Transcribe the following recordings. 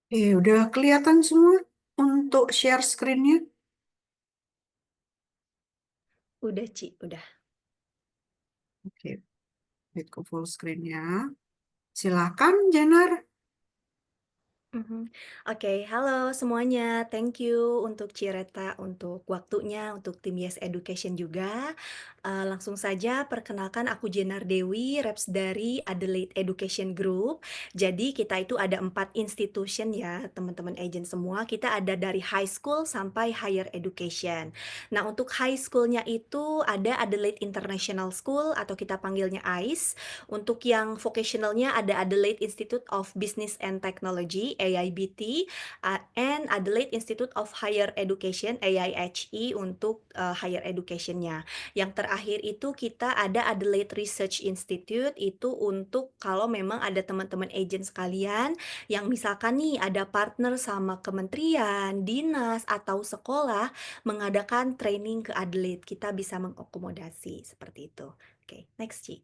Udah kelihatan semua untuk share screen-nya. Udah, Ci, udah. Oke, lihat ke full screen-nya. Silakan, Jenar. Mhm. Oke, halo semuanya. Thank you untuk Cireta untuk waktunya, untuk tim Yes Education juga. Langsung saja perkenalkan aku Jenar Dewi, reps dari Adelaide Education Group. Jadi kita itu ada 4 institution ya, teman-teman agent semua. Kita ada dari high school sampai higher education. Nah, untuk high school-nya itu ada Adelaide International School atau kita panggilnya AIS. Untuk yang vocationalnya ada Adelaide Institute of Business and Technology (AIBT) and Adelaide Institute of Higher Education (AIHE) untuk higher education-nya. Yang terakhir itu kita ada Adelaide Research Institute itu untuk kalau memang ada teman-teman agent sekalian yang misalkan nih ada partner sama kementerian, dinas atau sekolah mengadakan training ke Adelaide, kita bisa mengakomodasi seperti itu. Oke, next Ci.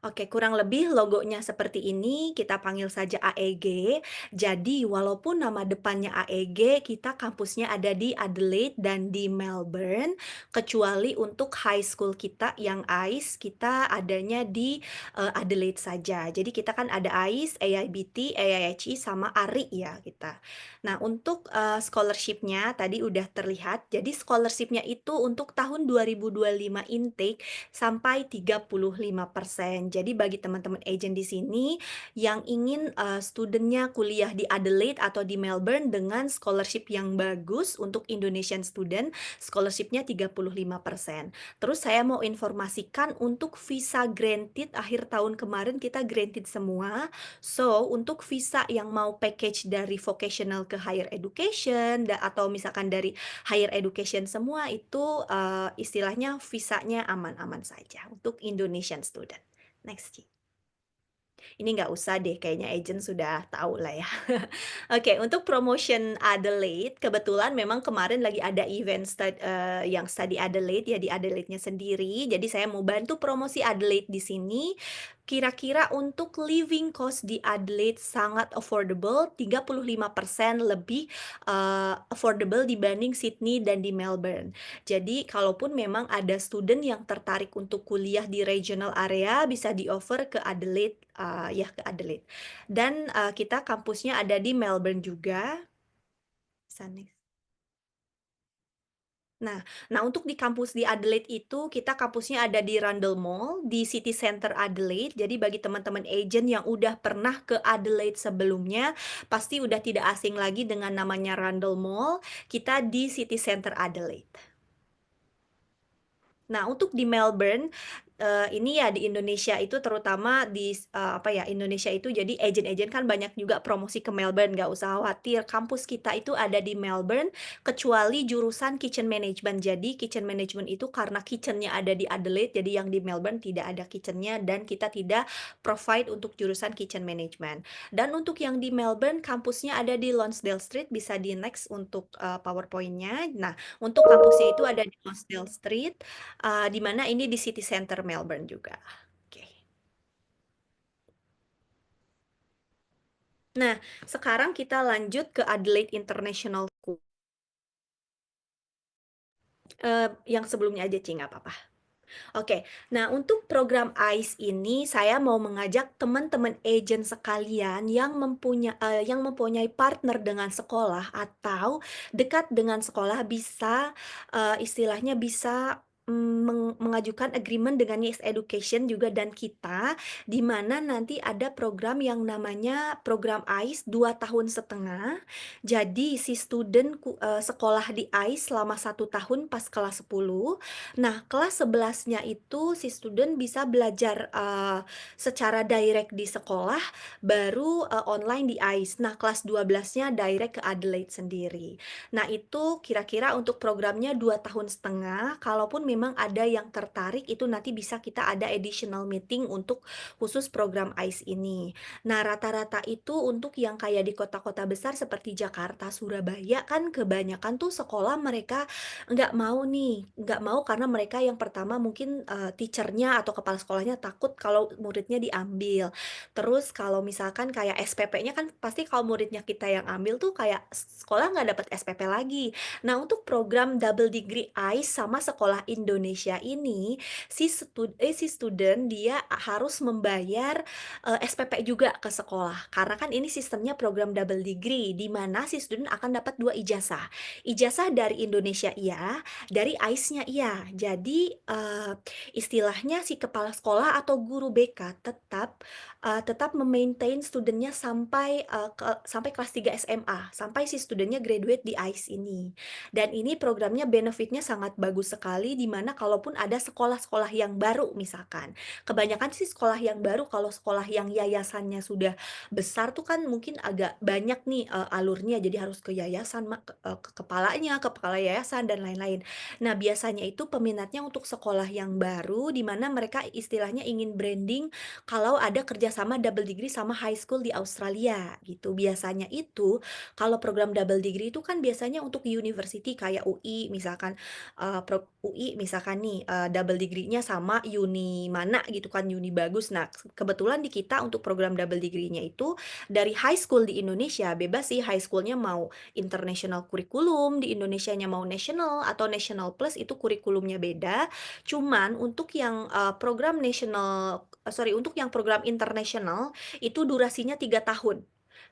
Oke, kurang lebih logonya seperti ini, kita panggil saja AEG. Jadi, walaupun nama depannya AEG, kita kampusnya ada di Adelaide dan di Melbourne, kecuali untuk high school kita yang AIS, kita adanya di Adelaide saja. Jadi, kita kan ada AIS, AIBT, AIHE, sama ARI ya kita. Nah, untuk scholarship-nya tadi udah terlihat. Jadi, scholarship-nya itu untuk tahun 2025 intake sampai 35%. Jadi bagi teman-teman agent di sini yang ingin studentnya kuliah di Adelaide atau di Melbourne dengan scholarship yang bagus untuk Indonesian student, scholarshipnya 35%. Terus saya mau informasikan untuk visa granted akhir tahun kemarin kita granted semua. So, untuk visa yang mau package dari vocational ke higher education atau misalkan dari higher education semua itu istilahnya visanya aman-aman saja untuk Indonesian student. Next, Ci. Ini nggak usah deh, kayaknya agent sudah tahu lah ya. Oke, untuk promotion Adelaide, kebetulan memang kemarin lagi ada event yang study Adelaide ya di Adelaide-nya sendiri. Jadi saya mau bantu promosi Adelaide di sini. Kira-kira untuk living cost di Adelaide sangat affordable, 35% lebih affordable dibanding Sydney dan di Melbourne. Jadi, kalaupun memang ada student yang tertarik untuk kuliah di regional area, bisa di-offer ke Adelaide, ya ke Adelaide. Dan kita kampusnya ada di Melbourne juga. Bisa next. Nah, untuk di kampus di Adelaide itu, kita kampusnya ada di Rundle Mall, di City Center Adelaide. Jadi bagi teman-teman agent yang udah pernah ke Adelaide sebelumnya, pasti udah tidak asing lagi dengan namanya Rundle Mall. Kita di City Center Adelaide. Nah, untuk di Melbourne, ini ya di Indonesia itu terutama di apa ya, Indonesia itu jadi agen-agen kan banyak juga promosi ke Melbourne, nggak usah khawatir. Kampus kita itu ada di Melbourne, kecuali jurusan kitchen management. Jadi kitchen management itu karena kitchennya ada di Adelaide, jadi yang di Melbourne tidak ada kitchennya dan kita tidak provide untuk jurusan kitchen management. Dan untuk yang di Melbourne, kampusnya ada di Lonsdale Street, bisa di next untuk PowerPoint-nya. Nah, untuk kampusnya itu ada di Lonsdale Street di mana ini di City Center Melbourne juga. Oke. Nah, sekarang kita lanjut ke Adelaide International School. Yang sebelumnya aja, Ci, nggak apa-apa. Oke, nah untuk program ICE ini saya mau mengajak teman-teman agent sekalian yang mempunyai partner dengan sekolah atau dekat dengan sekolah bisa istilahnya bisa mengajukan agreement dengan Yes Education juga dan kita di mana nanti ada program yang namanya program ICE 2 tahun setengah. Jadi si student sekolah di ICE selama 1 tahun pas kelas 10. Nah, kelas 11-nya itu si student bisa belajar secara direct di sekolah, baru online di ICE. Nah, kelas 12-nya direct ke Adelaide sendiri. Nah, itu kira-kira untuk programnya 2 tahun setengah. Kalaupun memang ada yang tertarik, itu nanti bisa kita ada additional meeting untuk khusus program ICE ini. Nah, rata-rata itu untuk yang kayak di kota-kota besar seperti Jakarta, Surabaya kan kebanyakan tuh sekolah mereka nggak mau karena mereka yang pertama mungkin, teacher-nya atau kepala sekolahnya takut kalau muridnya diambil. Terus kalau misalkan kayak SPP-nya kan pasti kalau muridnya kita yang ambil tuh kayak sekolah nggak dapat SPP lagi. Nah, untuk program double degree ICE sama sekolah Indonesia ini, si student dia harus membayar, SPP juga ke sekolah. Karena kan ini sistemnya program double degree, di mana si student akan dapat 2 ijazah. Ijazah dari Indonesia iya, dari ICE-nya iya. Jadi, istilahnya si kepala sekolah atau guru BK tetap me-maintain student-nya sampai kelas 3 SMA, sampai si student-nya graduate di ICE ini. Dan ini programnya benefit-nya sangat bagus sekali, di mana kalaupun ada sekolah-sekolah yang baru misalkan, kebanyakan sih sekolah yang baru, kalau sekolah yang yayasannya sudah besar tuh kan mungkin agak banyak nih, alurnya, jadi harus ke yayasan ke kepalanya, ke kepala yayasan dan lain-lain. Nah, biasanya itu peminatnya untuk sekolah yang baru, di mana mereka istilahnya ingin branding kalau ada kerjasama double degree sama high school di Australia, gitu. Biasanya itu, kalau program double degree itu kan biasanya untuk university kayak UI misalkan, UI misalkan nih, double degree-nya sama uni mana gitu kan, uni bagus. Nah, kebetulan di kita untuk program double degree-nya itu dari high school di Indonesia, bebas sih high school-nya mau international curriculum, di Indonesianya mau national atau national plus itu kurikulumnya beda. Cuman untuk yang, untuk yang program internasional itu durasinya 3 tahun.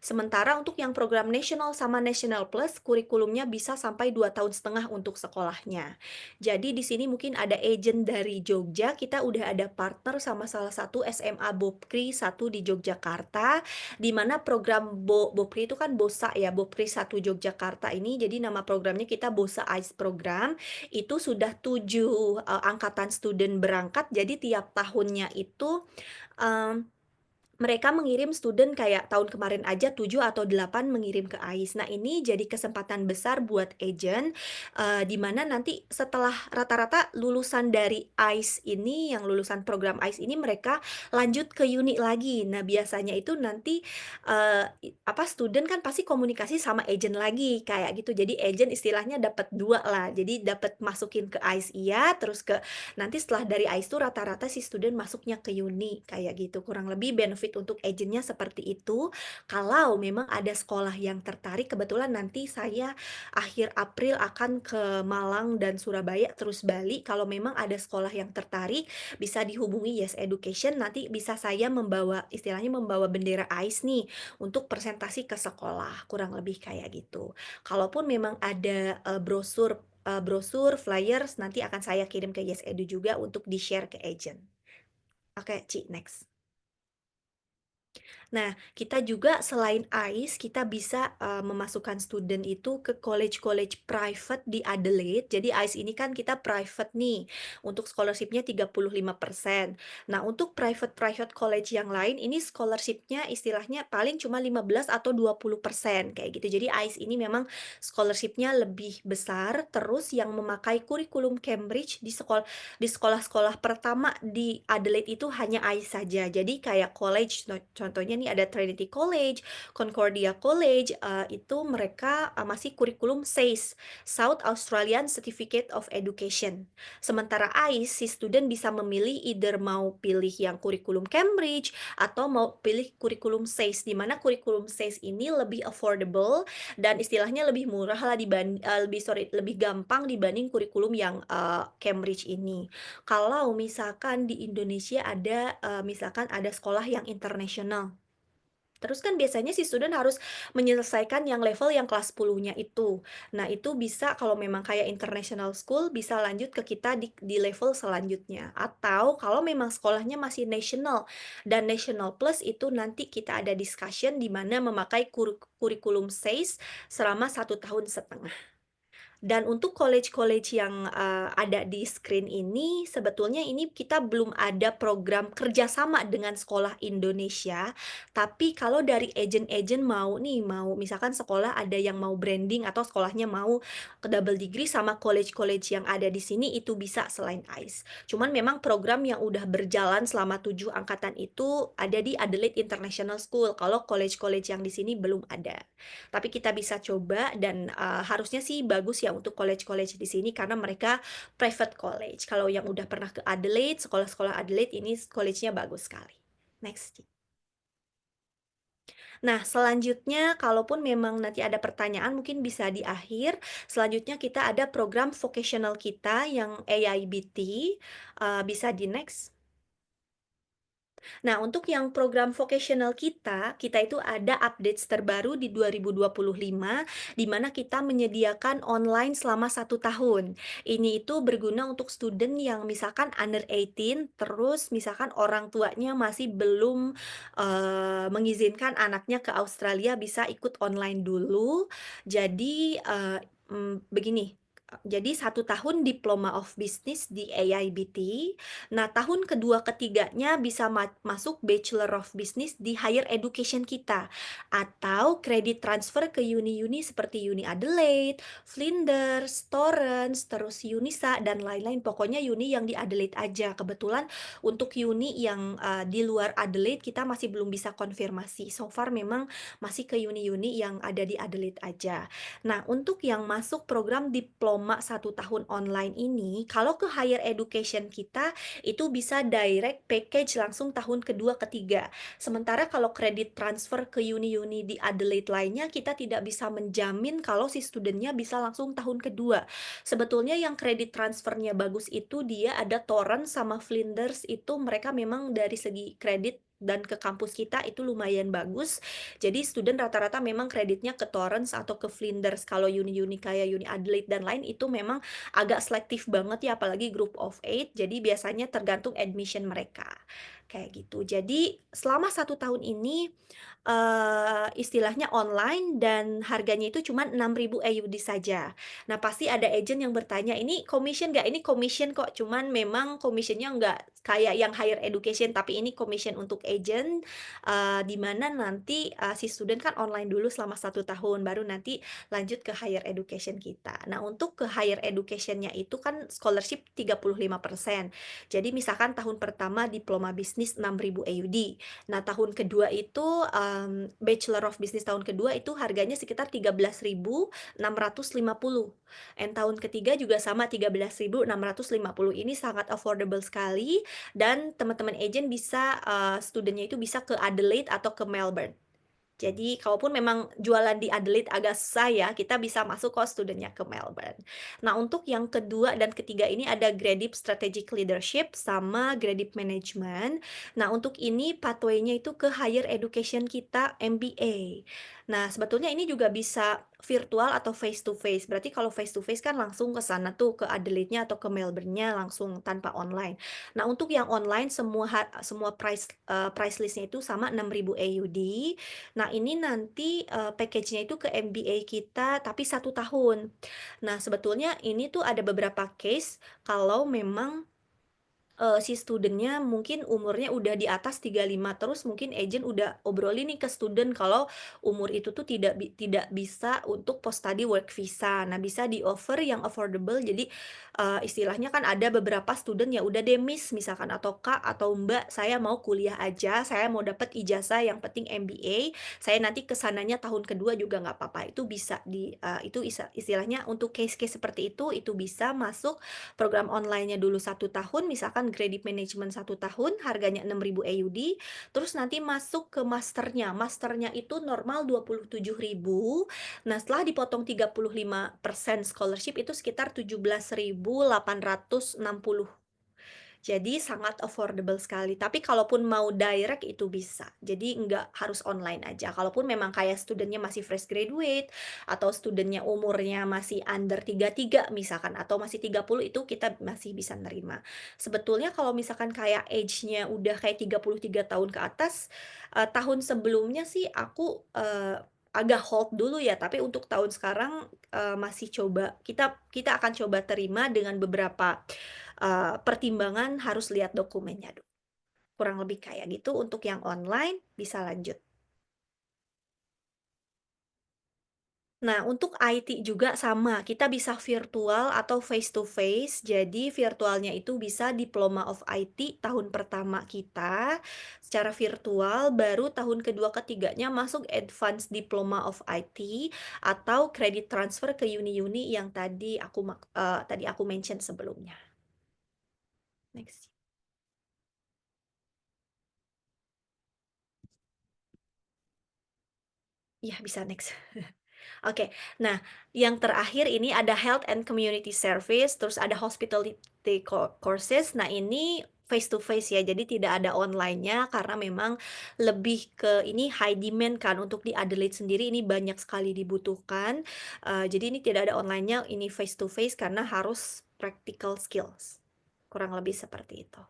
Sementara untuk yang program nasional sama national plus kurikulumnya bisa sampai 2 tahun setengah untuk sekolahnya. Jadi di sini mungkin ada agent dari Jogja, kita udah ada partner sama salah satu SMA Bopkri satu di Yogyakarta, di mana program Bopkri itu kan BOSA ya, Bopkri satu Yogyakarta ini, jadi nama programnya kita BOSA ICE Program, itu sudah 7 angkatan student berangkat, jadi tiap tahunnya itu, mmm mereka mengirim student kayak tahun kemarin aja 7 atau 8 mengirim ke AIS. Nah, ini jadi kesempatan besar buat agent, di mana nanti setelah rata-rata lulusan dari AIS ini, yang lulusan program AIS ini mereka lanjut ke uni lagi. Nah, biasanya itu nanti, student kan pasti komunikasi sama agent lagi, kayak gitu. Jadi agent istilahnya dapat 2 lah. Jadi dapat masukin ke AIS iya, terus nanti setelah dari AIS tuh rata-rata si student masuknya ke uni, kayak gitu. Kurang lebih benefit untuk agent-nya seperti itu. Kalau memang ada sekolah yang tertarik, kebetulan nanti saya akhir April akan ke Malang dan Surabaya, terus Bali. Kalau memang ada sekolah yang tertarik, bisa dihubungi Yes Education, nanti bisa saya membawa, istilahnya membawa bendera AIS nih, untuk presentasi ke sekolah, kurang lebih kayak gitu. Kalaupun memang ada, brosur, flyers, nanti akan saya kirim ke Yes Edu juga untuk di-share ke agent. Oke, Ci, next. Nah, kita juga selain AIS, kita bisa, memasukkan student itu ke college-college private di Adelaide. Jadi AIS ini kan kita private nih, untuk scholarship-nya 35%. Nah, untuk private-private college yang lain, ini scholarship-nya istilahnya paling cuma 15 atau 20%, kayak gitu. Jadi AIS ini memang scholarship-nya lebih besar, terus yang memakai kurikulum Cambridge di sekolah-sekolah pertama di Adelaide itu hanya AIS saja. Jadi kayak college, contohnya nih ada Trinity College, Concordia College, itu mereka, masih kurikulum SACE, South Australian Certificate of Education. Sementara AIS, si student bisa memilih either mau pilih yang kurikulum Cambridge atau mau pilih kurikulum SACE, di mana kurikulum SACE ini lebih affordable dan istilahnya lebih murah lah lebih gampang dibanding kurikulum yang, Cambridge ini. Kalau misalkan di Indonesia ada, misalkan ada sekolah yang internasional, terus kan biasanya si student harus menyelesaikan yang level yang kelas 10-nya itu. Nah, itu bisa kalau memang kayak international school bisa lanjut ke kita di level selanjutnya. Atau kalau memang sekolahnya masih national dan national plus itu nanti kita ada discussion di mana memakai kurikulum SACE selama 1 tahun setengah. Dan untuk college-college yang, ada di screen ini, sebetulnya ini kita belum ada program kerjasama dengan sekolah Indonesia, tapi kalau dari agen-agen mau nih, mau misalkan sekolah ada yang mau branding atau sekolahnya mau ke double degree sama college-college yang ada di sini, itu bisa selain ICE. Cuman memang program yang udah berjalan selama 7 angkatan itu ada di Adelaide International School, kalau college-college yang di sini belum ada. Tapi kita bisa coba dan, harusnya sih bagus ya untuk college-college di sini karena mereka private college. Kalau yang udah pernah ke Adelaide, sekolah-sekolah Adelaide ini college-nya bagus sekali. Next. Nah, selanjutnya kalaupun memang nanti ada pertanyaan mungkin bisa di akhir. Selanjutnya kita ada program vocational kita yang AIBT, bisa di next. Nah, untuk yang program vocational kita itu ada updates terbaru di 2025, di mana kita menyediakan online selama 1 tahun. Ini itu berguna untuk student yang misalkan under 18, terus misalkan orang tuanya masih belum, mengizinkan anaknya ke Australia bisa ikut online dulu. Jadi, begini, jadi 1 tahun Diploma of Business di AIBT. Nah, tahun kedua ketiganya bisa masuk Bachelor of Business di higher education kita, atau kredit transfer ke uni-uni seperti Uni Adelaide, Flinders, Torrens, terus Unisa, dan lain-lain. Pokoknya uni yang di Adelaide aja. Kebetulan untuk uni yang di luar Adelaide kita masih belum bisa konfirmasi. So far memang masih ke uni-uni yang ada di Adelaide aja. Nah, untuk yang masuk program diploma 1 tahun online ini, kalau ke higher education kita itu bisa direct package langsung tahun kedua, ketiga. Sementara kalau kredit transfer ke uni-uni di Adelaide lainnya, kita tidak bisa menjamin kalau si studentnya bisa langsung tahun kedua. Sebetulnya yang kredit transfernya bagus itu dia ada Torrens sama Flinders, itu mereka memang dari segi kredit dan ke kampus kita itu lumayan bagus. Jadi student rata-rata memang kreditnya ke Torrens atau ke Flinders. Kalau uni-uni kayak Uni Adelaide dan lain itu memang agak selektif banget ya, apalagi group of eight, jadi biasanya tergantung admission mereka, kayak gitu. Jadi selama 1 tahun ini, istilahnya online dan harganya itu cuma 6.000 AUD saja. Nah, pasti ada agent yang bertanya, "Ini commission nggak?" Ini commission kok, cuman memang commission-nya nggak kayak yang higher education, tapi ini commission untuk agent, di mana nanti, si student kan online dulu selama 1 tahun, baru nanti lanjut ke higher education kita. Nah, untuk ke higher education-nya itu kan scholarship 35%. Jadi misalkan tahun pertama diploma bisnis 6.000 AUD. Nah, tahun kedua itu, Bachelor of Business tahun kedua itu harganya sekitar 13.650. And tahun ketiga juga sama 13.650. Ini sangat affordable sekali dan teman-teman agent bisa, student itu bisa ke Adelaide atau ke Melbourne. Jadi kalaupun memang jualan di Adelaide agak susah ya, kita bisa masuk kok student ke Melbourne. Nah, untuk yang kedua dan ketiga ini ada Gradip Strategic Leadership sama Gradip Management. Nah, untuk ini pathway-nya itu ke higher education kita MBA. Nah, sebetulnya ini juga bisa virtual atau face to face. Berarti kalau face to face kan langsung ke sana tuh, ke Adelaide-nya atau ke Melbourne-nya langsung tanpa online. Nah, untuk yang online semua price list-nya itu sama 6.000 AUD. Nah, ini nanti, package-nya itu ke MBA kita, tapi 1 tahun. Nah, sebetulnya ini tuh ada beberapa case kalau memang si student-nya mungkin umurnya udah di atas 35, terus mungkin agent udah obrolin nih ke student kalau umur itu tuh tidak bisa untuk post study work visa. Nah, bisa di-offer yang affordable, jadi, istilahnya kan ada beberapa student ya udah deh Miss misalkan atau Kak atau Mbak, saya mau kuliah aja, saya mau dapat ijazah yang penting MBA, saya nanti ke sananya tahun kedua juga nggak apa-apa. Itu bisa itu istilahnya untuk case-case seperti itu bisa masuk program online-nya dulu 1 tahun, misalkan Credit Management 1 tahun, harganya 6.000 AUD, terus nanti masuk ke masternya. Masternya itu normal 27.000. Nah, setelah dipotong 35% scholarship itu sekitar 17.860. Jadi sangat affordable sekali. Tapi kalaupun mau direct itu bisa. Jadi nggak harus online aja. Kalaupun memang kayak studentnya masih fresh graduate atau studentnya umurnya masih under 33 misalkan atau masih 30 itu kita masih bisa nerima. Sebetulnya kalau misalkan kayak age-nya udah kayak 33 tahun ke atas, tahun sebelumnya sih aku, agak hold dulu ya, tapi untuk tahun sekarang, masih coba kita kita akan coba terima dengan beberapa, pertimbangan harus lihat dokumennya dulu. Kurang lebih kayak gitu untuk yang online bisa lanjut. Nah, untuk IT juga sama, kita bisa virtual atau face to face. Jadi virtualnya itu bisa Diploma of IT tahun pertama kita secara virtual, baru tahun kedua ketiganya masuk Advanced Diploma of IT atau credit transfer ke uni-uni yang tadi aku mention sebelumnya. Next. Iya, bisa next. Oke, nah yang terakhir ini ada health and community service, terus ada hospitality courses. Nah ini face to face ya, jadi tidak ada online-nya karena memang lebih ke ini high demand kan untuk di Adelaide sendiri ini banyak sekali dibutuhkan. Jadi ini tidak ada online-nya, ini face to face karena harus practical skills. Kurang lebih seperti itu.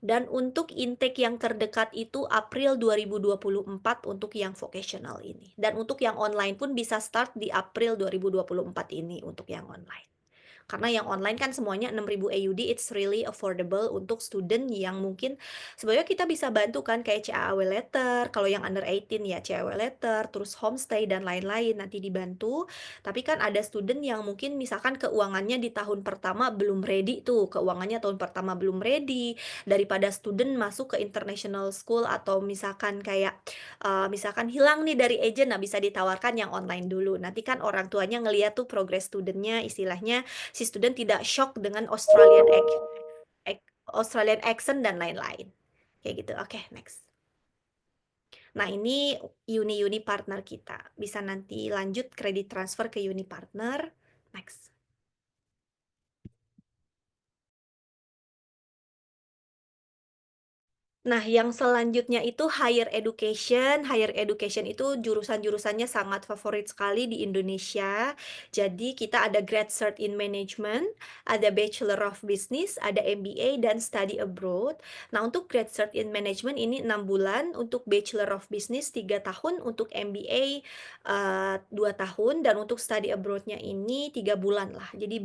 Dan untuk intake yang terdekat itu April 2024 untuk yang vocational ini. Dan untuk yang online pun bisa start di April 2024 ini untuk yang online. Karena yang online kan semuanya 6.000 AUD, it's really affordable untuk student yang mungkin sebenarnya kita bisa bantu kan kayak CAW letter, kalau yang under 18 ya CAW letter, terus homestay dan lain-lain nanti dibantu. Tapi kan ada student yang mungkin misalkan keuangannya di tahun pertama belum ready tuh, keuangannya tahun pertama belum ready, daripada student masuk ke international school atau misalkan kayak misalkan hilang nih dari agent, nah bisa ditawarkan yang online dulu. Nanti kan orang tuanya ngeliat tuh progress studentnya istilahnya si student tidak shock dengan Australian accent dan lain-lain. Kayak gitu. Oke, next. Nah, ini uni-uni partner kita. Bisa nanti lanjut kredit transfer ke uni partner. Next. Nah, yang selanjutnya itu higher education. Higher education itu jurusan-jurusannya sangat favorit sekali di Indonesia. Jadi kita ada grad cert in management, ada Bachelor of Business, ada MBA dan study abroad. Nah, untuk grad cert in management ini 6 bulan, untuk Bachelor of Business 3 tahun, untuk MBA 2 tahun dan untuk study abroad-nya ini 3 bulan lah. Jadi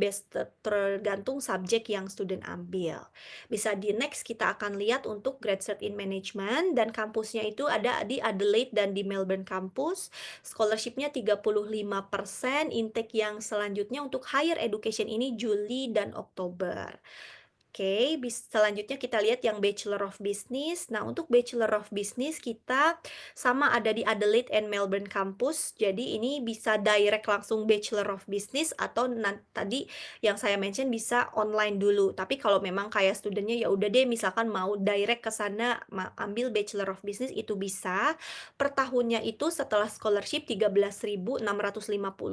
tergantung subjek yang student ambil. Bisa di next kita akan lihat untuk grad cert in management dan kampusnya itu ada di Adelaide dan di Melbourne kampus. Scholarship-nya 35%, intake yang selanjutnya untuk higher education ini Juli dan Oktober. Oke, selanjutnya kita lihat yang Bachelor of Business. Nah, untuk Bachelor of Business kita sama ada di Adelaide and Melbourne kampus. Jadi ini bisa direct langsung Bachelor of Business atau tadi yang saya mention bisa online dulu. Tapi kalau memang kayak studentnya ya udah deh misalkan mau direct ke sana ambil Bachelor of Business itu bisa. Per tahunnya itu setelah scholarship 13.650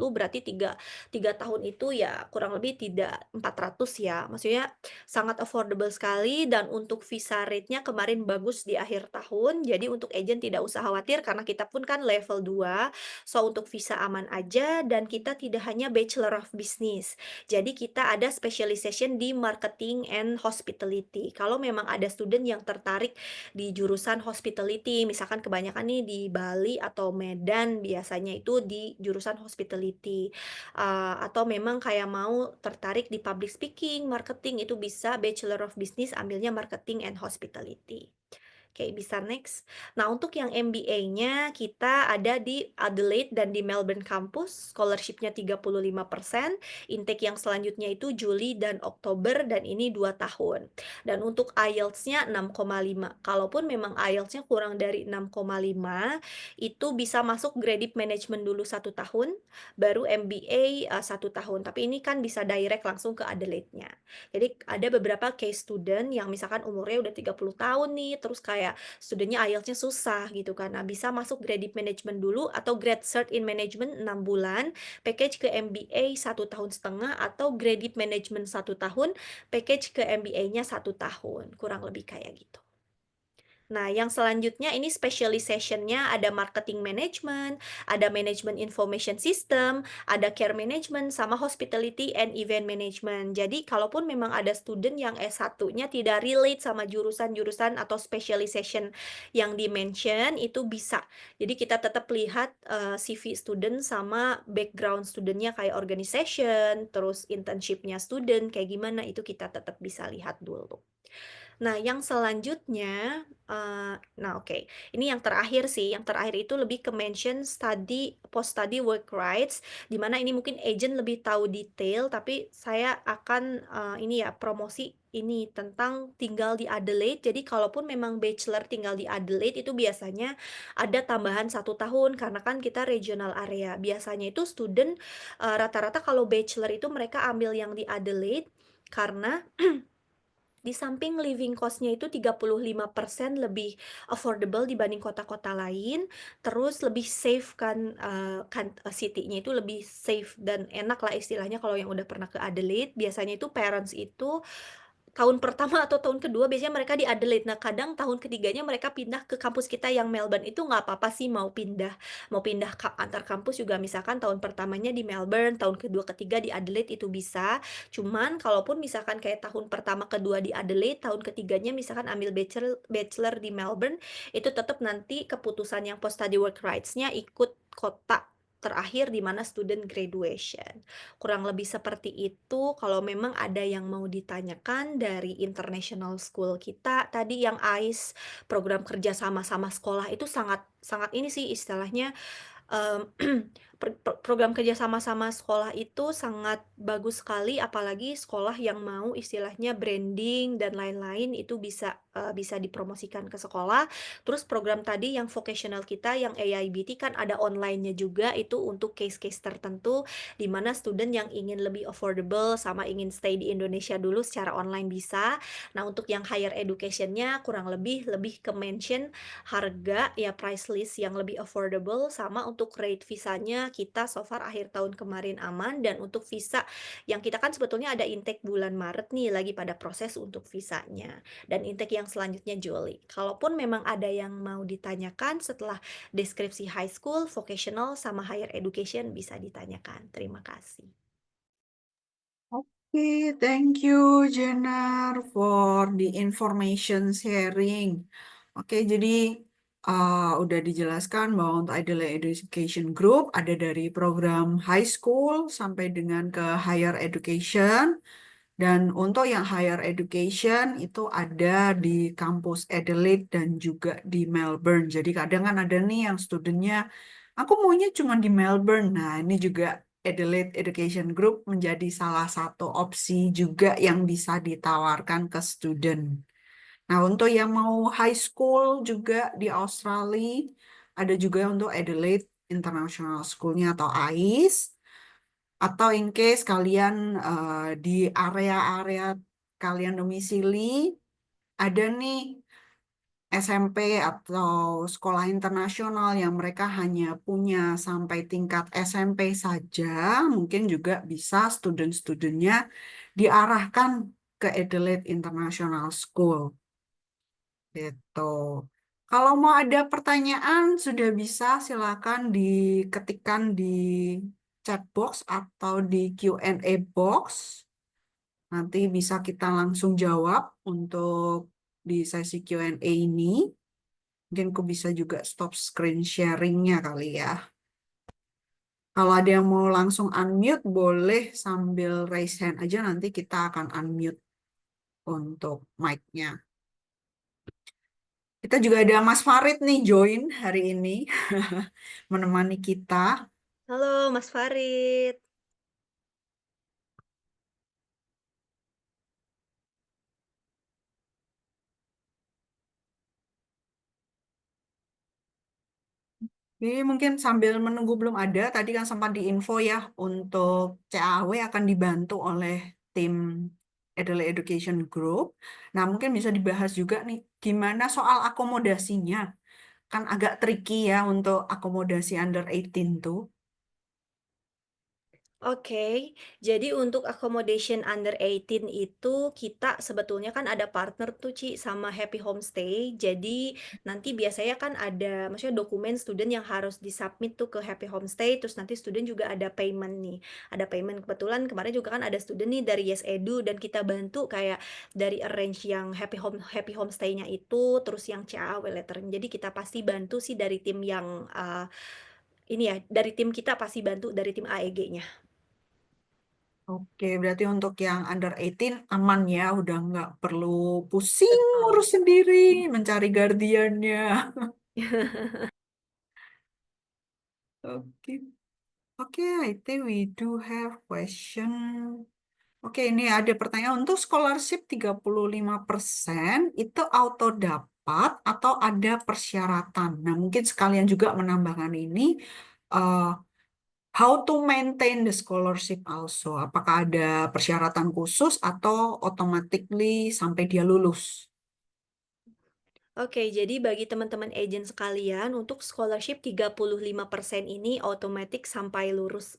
berarti 3 tahun itu ya kurang lebih tidak 400 ya. Maksudnya sangat affordable sekali dan untuk visa rate-nya kemarin bagus di akhir tahun. Jadi untuk agent tidak usah khawatir karena kita pun kan level 2. So untuk visa aman aja dan kita tidak hanya Bachelor of Business. Jadi kita ada specialization di marketing and hospitality. Kalau memang ada student yang tertarik di jurusan hospitality, misalkan kebanyakan nih di Bali atau Medan biasanya itu di jurusan hospitality. Atau memang kayak mau tertarik di public speaking, marketing, itu bisa Bachelor of Business ambilnya Marketing and Hospitality. Oke, bisa next. Nah, untuk yang MBA-nya kita ada di Adelaide dan di Melbourne kampus, scholarship-nya 35%, intake yang selanjutnya itu Juli dan Oktober dan ini 2 tahun. Dan untuk IELTS-nya 6,5. Kalaupun memang IELTS-nya kurang dari 6,5, itu bisa masuk Graduate Management dulu 1 tahun, baru MBA 1 tahun. Tapi ini kan bisa direct langsung ke Adelaide-nya. Jadi ada beberapa case student yang misalkan umurnya udah 30 tahun nih, terus kayak studentnya IELTS-nya susah gitu kan. Nah, bisa masuk Graduate Management dulu atau Grad Cert in Management 6 bulan, package ke MBA 1,5 tahun atau Graduate Management 1 tahun, package ke MBA-nya 1 tahun. Kurang lebih kayak gitu. Nah, yang selanjutnya ini specialization-nya ada marketing management, ada management information system, ada care management, sama hospitality and event management. Jadi, kalaupun memang ada student yang S1-nya tidak relate sama jurusan-jurusan atau specialization yang di-mention, itu bisa. Jadi, kita tetap lihat CV student sama background studentnya kayak organization, terus internship-nya student, kayak gimana, itu kita tetap bisa lihat dulu. Nah, yang selanjutnya, nah oke, ini yang terakhir sih, yang terakhir itu lebih ke mention study, post study work rights, di mana ini mungkin agent lebih tahu detail, tapi saya akan ini ya, promosi ini tentang tinggal di Adelaide. Jadi kalaupun memang bachelor tinggal di Adelaide itu biasanya ada tambahan 1 tahun karena kan kita regional area. Biasanya itu student rata-rata kalau bachelor itu mereka ambil yang di Adelaide karena di samping living cost-nya itu 35% lebih affordable dibanding kota-kota lain, terus lebih safe kan, city-nya itu lebih safe dan enak lah istilahnya kalau yang udah pernah ke Adelaide. Biasanya itu parents itu tahun pertama atau tahun kedua biasanya mereka di Adelaide. Nah, kadang tahun ketiganya mereka pindah ke kampus kita yang Melbourne. Itu nggak apa-apa sih mau pindah antar kampus juga misalkan tahun pertamanya di Melbourne, tahun kedua, ketiga di Adelaide itu bisa. Cuman kalaupun misalkan kayak tahun pertama, kedua di Adelaide, tahun ketiganya misalkan ambil bachelor di Melbourne, itu tetap nanti keputusan yang post study work rights-nya ikut kota terakhir di mana student graduation. Kurang lebih seperti itu. Kalau memang ada yang mau ditanyakan dari international school kita, tadi yang AIS, program kerja sama-sama sekolah itu sangat sangat ini sih istilahnya, mmm, program kerja sama-sama sekolah itu sangat bagus sekali, apalagi sekolah yang mau istilahnya branding dan lain-lain itu bisa dipromosikan ke sekolah. Terus program tadi yang vocational kita yang AIBT kan ada online-nya juga, itu untuk case-case tertentu, di mana student yang ingin lebih affordable sama ingin stay di Indonesia dulu secara online bisa. Nah, untuk yang higher education-nya kurang lebih lebih ke mention harga ya price list yang lebih affordable, sama untuk rate visanya kita so far akhir tahun kemarin aman, dan untuk visa yang kita kan sebetulnya ada intake bulan Maret nih lagi pada proses untuk visanya, dan intake yang selanjutnya Juli. Kalaupun memang ada yang mau ditanyakan setelah deskripsi high school, vocational, sama higher education bisa ditanyakan. Terima kasih. Oke, thank you Jenner for the information sharing. Oke, jadi udah dijelaskan bahwa untuk Adelaide Education Group ada dari program high school sampai dengan ke higher education. Dan untuk yang higher education itu ada di kampus Adelaide dan juga di Melbourne. Jadi kadang kan ada nih yang studentnya, aku maunya cuma di Melbourne. Nah, ini juga Adelaide Education Group menjadi salah satu opsi juga yang bisa ditawarkan ke student. Nah, untuk yang mau high school juga di Australia, ada juga untuk Adelaide International School-nya atau AIS. Atau in case kalian di area-area kalian domisili, ada nih SMP atau sekolah internasional yang mereka hanya punya sampai tingkat SMP saja, mungkin juga bisa student-studentnya diarahkan ke Adelaide International School. Gitu. Kalau mau ada pertanyaan, sudah bisa silakan diketikkan di chat box atau di Q&A box. Nanti bisa kita langsung jawab untuk di sesi Q&A ini. Mungkin aku bisa juga stop screen sharing-nya kali ya. Kalau ada yang mau langsung unmute, boleh sambil raise hand aja, nanti kita akan unmute untuk mic-nya. Kita juga ada Mas Farid nih join hari ini, menemani kita. Halo Mas Farid. Jadi mungkin sambil menunggu belum ada, tadi kan sempat diinfo ya, untuk CAW akan dibantu oleh tim Adelaide Education Group. Nah, mungkin bisa dibahas juga nih, gimana soal akomodasinya. Kan agak tricky ya untuk akomodasi under 18 tuh. Oke, jadi untuk accommodation under 18 itu kita sebetulnya kan ada partner tuh Ci sama Happy Homestay. Jadi nanti biasanya kan ada maksudnya dokumen student yang harus disubmit tuh ke Happy Homestay, terus nanti student juga ada payment nih. Ada payment kebetulan kemarin juga kan ada student nih dari Yes Edu dan kita bantu kayak dari arrange yang Happy Homestay-nya itu, terus yang CAW letter. Jadi kita pasti bantu sih dari tim yang ini ya, dari tim kita pasti bantu dari tim AEG-nya. Oke, berarti untuk yang under 18 aman ya, udah nggak perlu pusing Betul. ngurus sendiri, mencari guardiannya. Oke, oke, I think we do have question. Oke, ini ada pertanyaan untuk scholarship 35% itu auto dapat atau ada persyaratan. Nah, mungkin sekalian juga menambahkan ini, eh, how to maintain the scholarship also. Apakah ada persyaratan khusus atau automatically sampai dia lulus? Oke, jadi bagi teman-teman agent sekalian, untuk scholarship 35% ini otomatis sampai lurus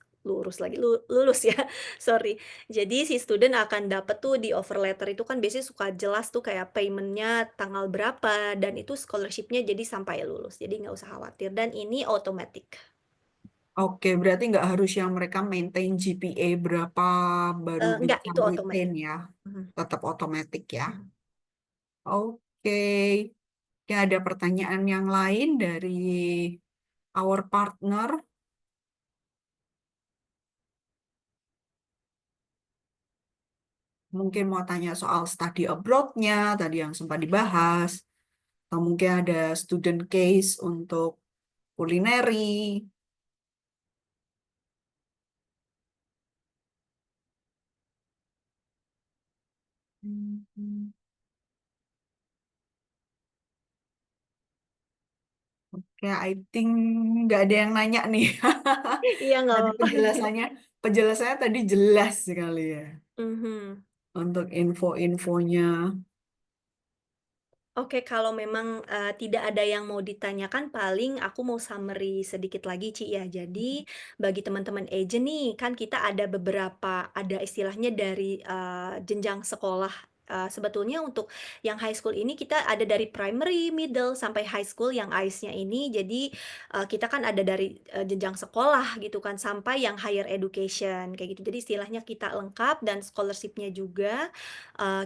lagi, lulus ya, sorry. Jadi si student akan dapat tuh di offer letter itu kan biasanya suka jelas tuh kayak payment-nya tanggal berapa, dan itu scholarship-nya jadi sampai lulus. Jadi nggak usah khawatir, dan ini otomatis. Oke, berarti nggak harus yang mereka maintain GPA berapa baru Enggak, bisa itu maintain otomatis. ya. Mhm, Tetap otomatis ya. mhm. Oke. Oke, ada pertanyaan yang lain dari our partner. Mungkin mau tanya soal study abroad-nya, tadi yang sempat dibahas. Atau mungkin ada student case untuk kulineri. Hmm. Oke, I think nggak ada yang nanya nih. Iya, nggak Tadi apa-apa. penjelasannya tadi jelas sekali ya Mhm. untuk info-infonya. Oke, kalau memang, tidak ada yang mau ditanyakan, paling aku mau summary sedikit lagi, Ci, ya. Jadi, bagi teman-teman agent nih, kan kita ada beberapa ada istilahnya dari, jenjang sekolah, sebetulnya untuk yang high school ini kita ada dari primary, middle, sampai high school yang ICE-nya ini. Jadi, kita kan ada dari, jenjang sekolah gitu kan, sampai yang higher education, kayak gitu. Jadi istilahnya kita lengkap dan scholarship-nya juga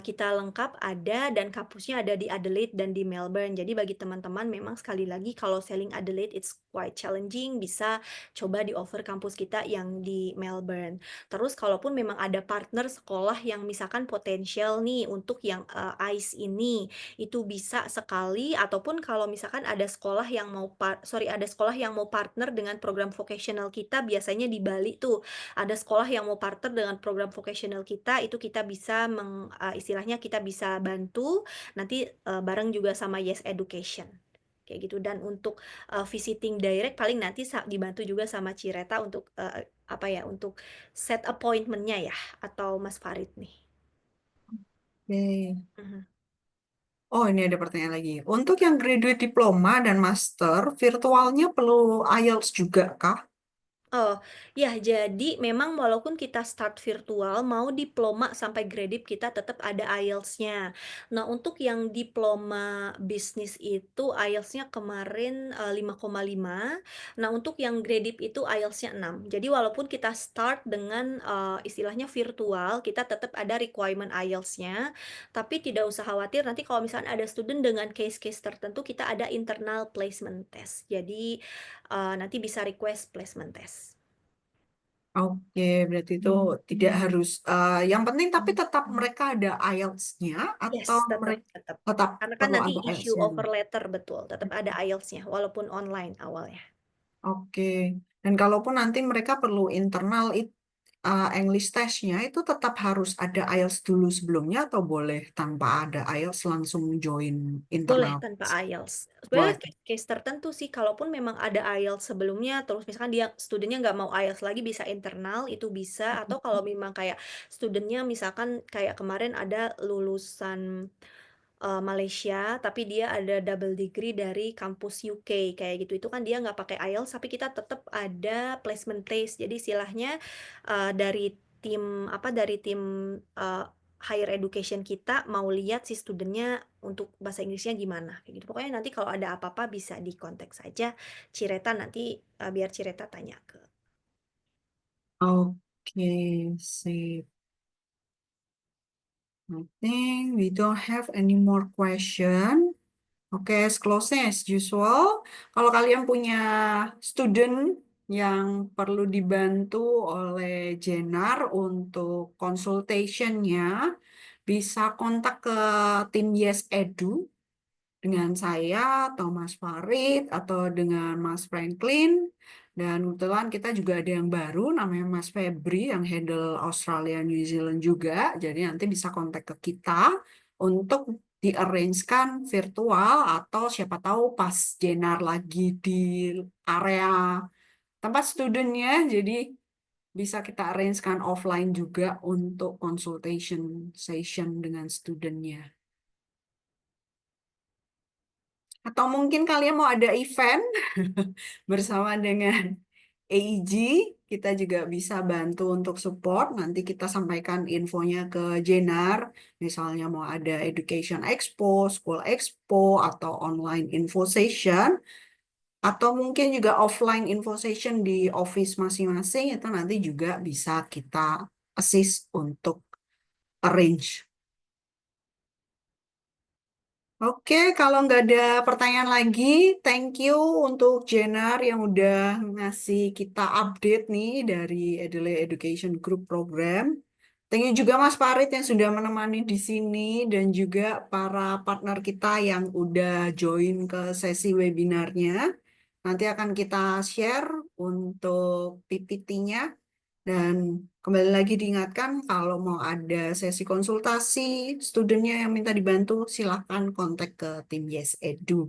kita lengkap ada dan kampusnya ada di Adelaide dan di Melbourne. Jadi bagi teman-teman memang sekali lagi kalau selling Adelaide it's quite challenging, bisa coba di-offer kampus kita yang di Melbourne. Terus kalaupun memang ada partner sekolah yang misalkan potensial nih untuk yang, ICE ini, itu bisa sekali ataupun kalau misalkan ada sekolah yang mau ada sekolah yang mau partner dengan program vocational kita biasanya di Bali tuh. Ada sekolah yang mau partner dengan program vocational kita, itu kita bisa istilahnya kita bisa bantu, nanti, bareng juga sama Yes Education, kayak gitu. Dan untuk, visiting direct paling nanti dibantu juga sama Cireta untuk, apa ya, untuk set appointment-nya ya, atau Mas Farid nih. Oke. Mhm. Oh, ini ada pertanyaan lagi. Untuk yang graduate diploma dan master, virtualnya perlu IELTS juga kah? Oh, ya jadi memang walaupun kita start virtual, mau diploma sampai gradip kita tetap ada IELTS-nya. Nah, untuk yang diploma bisnis itu IELTS-nya kemarin, 5,5. Nah, untuk yang gradip itu IELTS-nya 6. Jadi walaupun kita start dengan, istilahnya virtual, kita tetap ada requirement IELTS-nya, tapi tidak usah khawatir nanti kalau misalnya ada student dengan case-case tertentu, kita ada internal placement test. Jadi, nanti bisa request placement test. Oke, berarti itu tidak harus, yang penting tapi tetap mereka ada IELTS-nya Yes, atau tetap mereka tetap. tetap Karena kan perlu nanti ada issue IELTS-nya. offer letter, betul, tetap ada IELTS-nya walaupun online awalnya. Oke, dan kalaupun nanti mereka perlu internal English test-nya itu tetap harus ada IELTS dulu sebelumnya atau boleh tanpa ada IELTS langsung join Boleh internal? tanpa IELTS. Sebenarnya Boleh. case-case tertentu sih, kalaupun memang ada IELTS sebelumnya, terus misalkan dia student nggak mau IELTS lagi, bisa internal, itu bisa. Atau kalau memang kayak student misalkan kayak kemarin ada lulusan Malaysia, tapi dia ada double degree dari kampus UK kayak gitu. Itu kan dia nggak pakai IELTS, tapi kita tetap ada placement place. Jadi istilahnya dari tim higher education kita mau lihat si studentnya untuk bahasa Inggrisnya gimana kayak gitu. Pokoknya nanti kalau ada apa-apa bisa di kontak saja Cireta nanti biar Cireta tanya ke. Oke, sip. I think we don't have any more question. Oke, closing as usual. Kalau kalian punya student yang perlu dibantu oleh Jenar untuk consultation-nya, bisa kontak ke tim Yes Edu dengan saya atau Mas Farid atau dengan Mas Franklin. Dan kebetulan kita juga ada yang baru namanya Mas Febri yang handle Australia New Zealand juga. Jadi nanti bisa kontak ke kita untuk di-arrange-kan virtual atau siapa tahu pas Jenar lagi di area tempat studentnya. Jadi bisa kita arrange-kan offline juga untuk consultation session dengan studentnya. Atau mungkin kalian mau ada event bersama dengan AEG, kita juga bisa bantu untuk support. Nanti kita sampaikan infonya ke Jenar, misalnya mau ada Education Expo, School Expo, atau online info session, atau mungkin juga offline info session di office masing-masing, itu nanti juga bisa kita assist untuk arrange. Oke, kalau nggak ada pertanyaan lagi, thank you untuk Jenar yang udah ngasih kita update nih dari Adelaide Education Group Program. Thank you juga Mas Farid yang sudah menemani di sini dan juga para partner kita yang udah join ke sesi webinarnya. Nanti akan kita share untuk PPT-nya. Dan kembali lagi diingatkan, kalau mau ada sesi konsultasi, studentnya yang minta dibantu, silahkan kontak ke tim Yes Edu.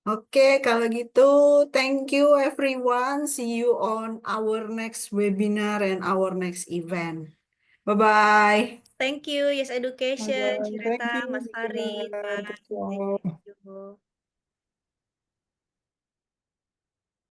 Oke, kalau gitu, thank you everyone. See you on our next webinar and our next event. Bye-bye. Thank you, Yes Education, Bye-bye. Cireta, Thank you, Mas Farid, Gina. Bye. Thank Ciao. you.